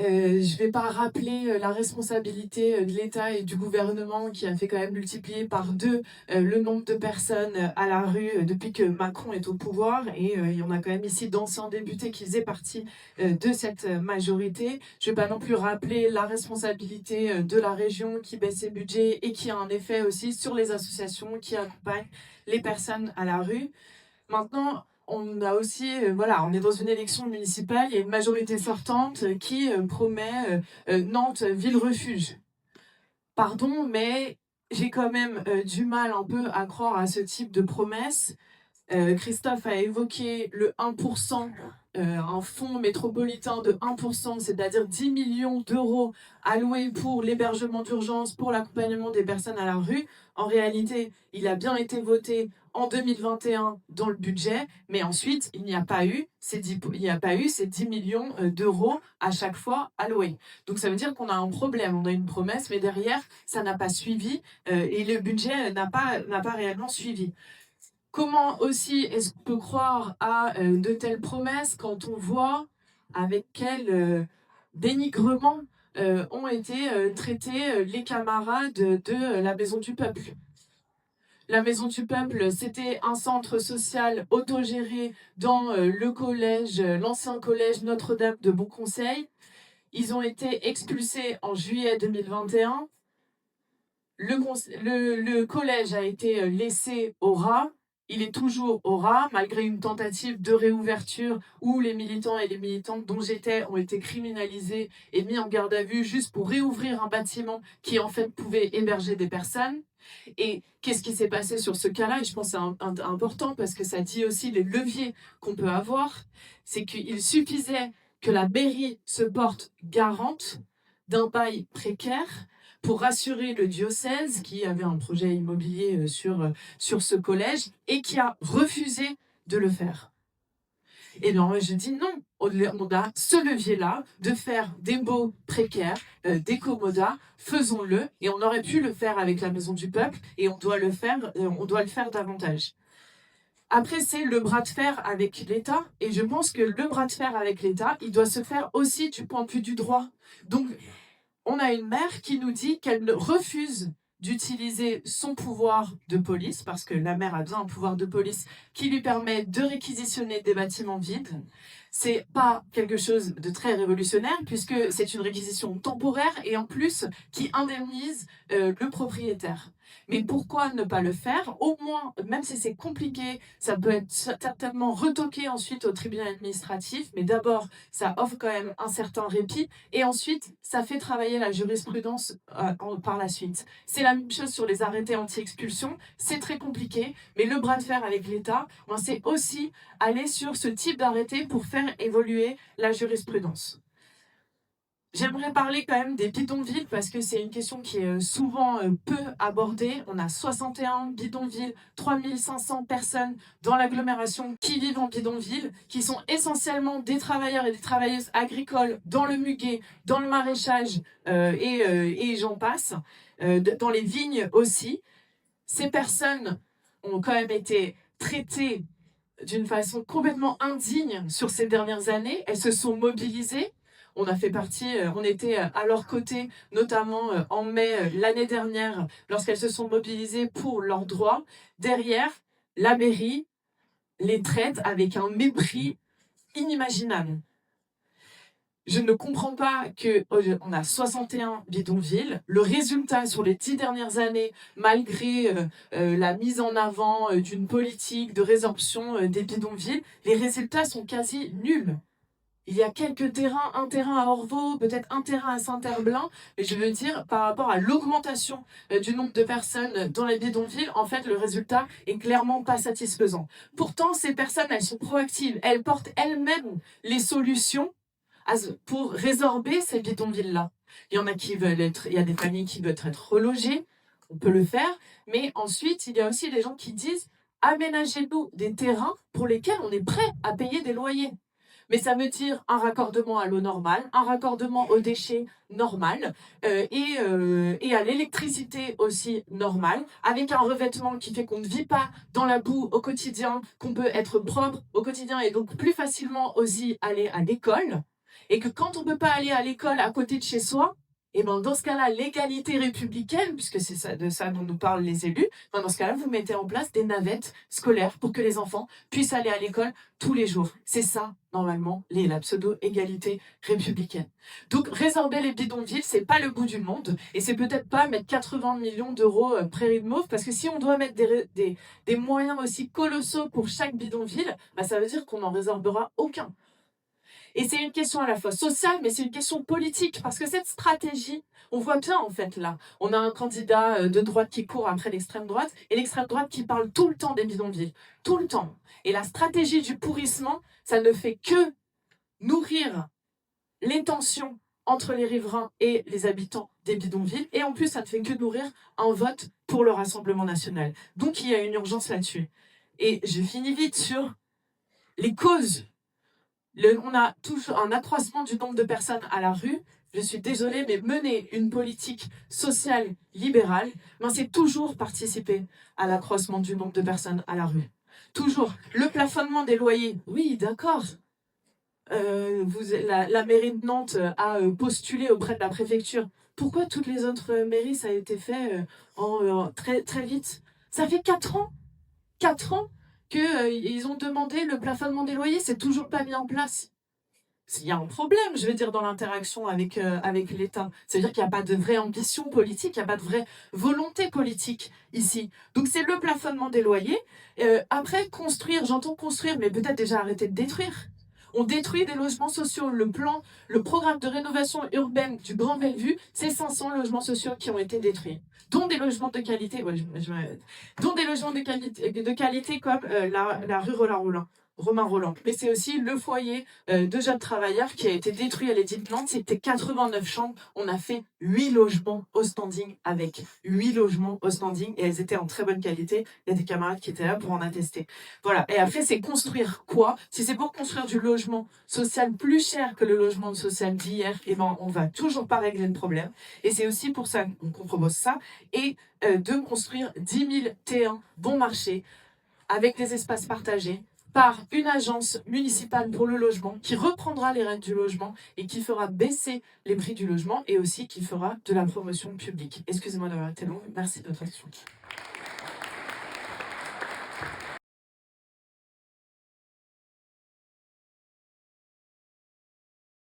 Je vais pas rappeler la responsabilité de l'État et du gouvernement qui a fait quand même multiplier par 2 le nombre de personnes à la rue depuis que Macron est au pouvoir. Et il y en a quand même ici d'anciens députés qui faisaient partie de cette majorité. Je vais pas non plus rappeler la responsabilité de la région qui baisse ses budgets et qui a un effet aussi sur les associations qui accompagnent les personnes à la rue. Maintenant, on a aussi, voilà, on est dans une élection municipale, il y a une majorité sortante qui promet Nantes ville refuge. Pardon, mais j'ai quand même du mal un peu à croire à ce type de promesse. Christophe a évoqué le 1%, un fonds métropolitain de 1%, c'est-à-dire 10 millions d'euros alloués pour l'hébergement d'urgence, pour l'accompagnement des personnes à la rue. En réalité, il a bien été voté en 2021 dans le budget, mais ensuite, il n'y a pas eu ces 10 millions d'euros à chaque fois alloués. Donc ça veut dire qu'on a un problème, on a une promesse, mais derrière, ça n'a pas suivi et le budget n'a pas réellement suivi. Comment aussi est-ce qu'on peut croire à de telles promesses quand on voit avec quel dénigrement ont été traités les camarades de la Maison du Peuple? La Maison du Peuple, c'était un centre social autogéré dans le collège, l'ancien collège Notre-Dame de Bon Conseil. Ils ont été expulsés en juillet 2021. Le collège a été laissé au ras. Il est toujours au ras, malgré une tentative de réouverture où les militants et les militantes dont j'étais ont été criminalisés et mis en garde à vue juste pour réouvrir un bâtiment qui en fait pouvait héberger des personnes. Et qu'est-ce qui s'est passé sur ce cas-là? Et je pense que c'est important parce que ça dit aussi les leviers qu'on peut avoir. C'est qu'il suffisait que la mairie se porte garante d'un bail précaire pour rassurer le diocèse qui avait un projet immobilier sur ce collège et qui a refusé de le faire. Et bien, je dis non, on a ce levier-là de faire des baux précaires, des commodas, faisons-le. Et on aurait pu le faire avec la Maison du Peuple et on doit le faire davantage. Après, c'est le bras de fer avec l'État. Et je pense que le bras de fer avec l'État, il doit se faire aussi du point de vue du droit. Donc, on a une maire qui nous dit qu'elle refuse d'utiliser son pouvoir de police, parce que la maire a bien un pouvoir de police qui lui permet de réquisitionner des bâtiments vides. C'est pas quelque chose de très révolutionnaire, puisque c'est une réquisition temporaire et en plus qui indemnise le propriétaire. Mais pourquoi ne pas le faire? Au moins, même si c'est compliqué, ça peut être certainement retoqué ensuite au tribunal administratif, mais d'abord, ça offre quand même un certain répit, et ensuite, ça fait travailler la jurisprudence par la suite. C'est la même chose sur les arrêtés anti-expulsion, c'est très compliqué, mais le bras de fer avec l'État, c'est aussi aller sur ce type d'arrêté pour faire évoluer la jurisprudence. J'aimerais parler quand même des bidonvilles parce que c'est une question qui est souvent peu abordée. On a 61 bidonvilles, 3500 personnes dans l'agglomération qui vivent en bidonville, qui sont essentiellement des travailleurs et des travailleuses agricoles dans le muguet, dans le maraîchage et j'en passe, dans les vignes aussi. Ces personnes ont quand même été traitées d'une façon complètement indigne sur ces dernières années. Elles se sont mobilisées. On a fait partie, on était à leur côté, notamment en mai l'année dernière, lorsqu'elles se sont mobilisées pour leurs droits. Derrière, la mairie les traite avec un mépris inimaginable. Je ne comprends pas qu'on a 61 bidonvilles. Le résultat sur les 10 dernières années, malgré la mise en avant d'une politique de résorption des bidonvilles, les résultats sont quasi nuls. Il y a quelques terrains, un terrain à Orvaux, peut-être un terrain à Saint-Herblain, mais je veux dire, par rapport à l'augmentation du nombre de personnes dans les bidonvilles, en fait, le résultat est clairement pas satisfaisant. Pourtant, ces personnes, elles sont proactives, elles portent elles-mêmes les solutions pour résorber ces bidonvilles-là. Il y en a qui veulent il y a des familles qui veulent être relogées, on peut le faire, mais ensuite, il y a aussi des gens qui disent aménagez-nous des terrains pour lesquels on est prêt à payer des loyers. Mais ça veut dire un raccordement à l'eau normale, un raccordement aux déchets normal et à l'électricité aussi normale, avec un revêtement qui fait qu'on ne vit pas dans la boue au quotidien, qu'on peut être propre au quotidien et donc plus facilement aussi aller à l'école. et que quand on ne peut pas aller à l'école à côté de chez soi, et ben dans ce cas-là, l'égalité républicaine, puisque c'est ça, de ça dont nous parlent les élus, ben dans ce cas-là, vous mettez en place des navettes scolaires pour que les enfants puissent aller à l'école tous les jours. C'est ça, normalement, la pseudo-égalité républicaine. Donc, résorber les bidonvilles, c'est pas le bout du monde, et c'est peut-être pas mettre 80 millions d'euros prairie de Mauve, parce que si on doit mettre des moyens aussi colossaux pour chaque bidonville, ben ça veut dire qu'on n'en résorbera aucun. Et c'est une question à la fois sociale, mais c'est une question politique, parce que cette stratégie, on voit bien en fait là, on a un candidat de droite qui court après l'extrême droite, et l'extrême droite qui parle tout le temps des bidonvilles, tout le temps. Et la stratégie du pourrissement, ça ne fait que nourrir les tensions entre les riverains et les habitants des bidonvilles, et en plus ça ne fait que nourrir un vote pour le Rassemblement national. Donc il y a une urgence là-dessus. Et je finis vite sur les causes. On a toujours un accroissement du nombre de personnes à la rue. Je suis désolée, mais mener une politique sociale libérale, ben c'est toujours participer à l'accroissement du nombre de personnes à la rue. Toujours. Le plafonnement des loyers, oui, d'accord. La mairie de Nantes a postulé auprès de la préfecture. Pourquoi toutes les autres mairies, ça a été fait très, très vite? Ça fait 4 ans. 4 ans qu'ils ont demandé le plafonnement des loyers, c'est toujours pas mis en place. Il y a un problème, je veux dire, dans l'interaction avec l'État. C'est-à-dire qu'il n'y a pas de vraie ambition politique, il n'y a pas de vraie volonté politique ici. Donc c'est le plafonnement des loyers. Après, construire, j'entends construire, mais peut-être déjà arrêter de détruire. On détruit des logements sociaux. Le programme de rénovation urbaine du Grand Bellevue, c'est 500 logements sociaux qui ont été détruits. Dont des logements de qualité, dont des logements de qualité comme la rue Romain Roland. Mais c'est aussi le foyer de jeunes travailleurs qui a été détruit à l'Édith Nantes. C'était 89 chambres. On a fait 8 logements au standing avec 8 logements au standing et elles étaient en très bonne qualité. Il y a des camarades qui étaient là pour en attester. Voilà. Et après, c'est construire quoi? Si c'est pour construire du logement social plus cher que le logement social d'hier, eh ben, on va toujours pas régler le problème. Et c'est aussi pour ça qu'on propose ça. Et de construire 10 000 T1 bon marché avec des espaces partagés, par une agence municipale pour le logement qui reprendra les règles du logement et qui fera baisser les prix du logement et aussi qui fera de la promotion publique. Excusez-moi d'avoir été longue, merci de votre attention.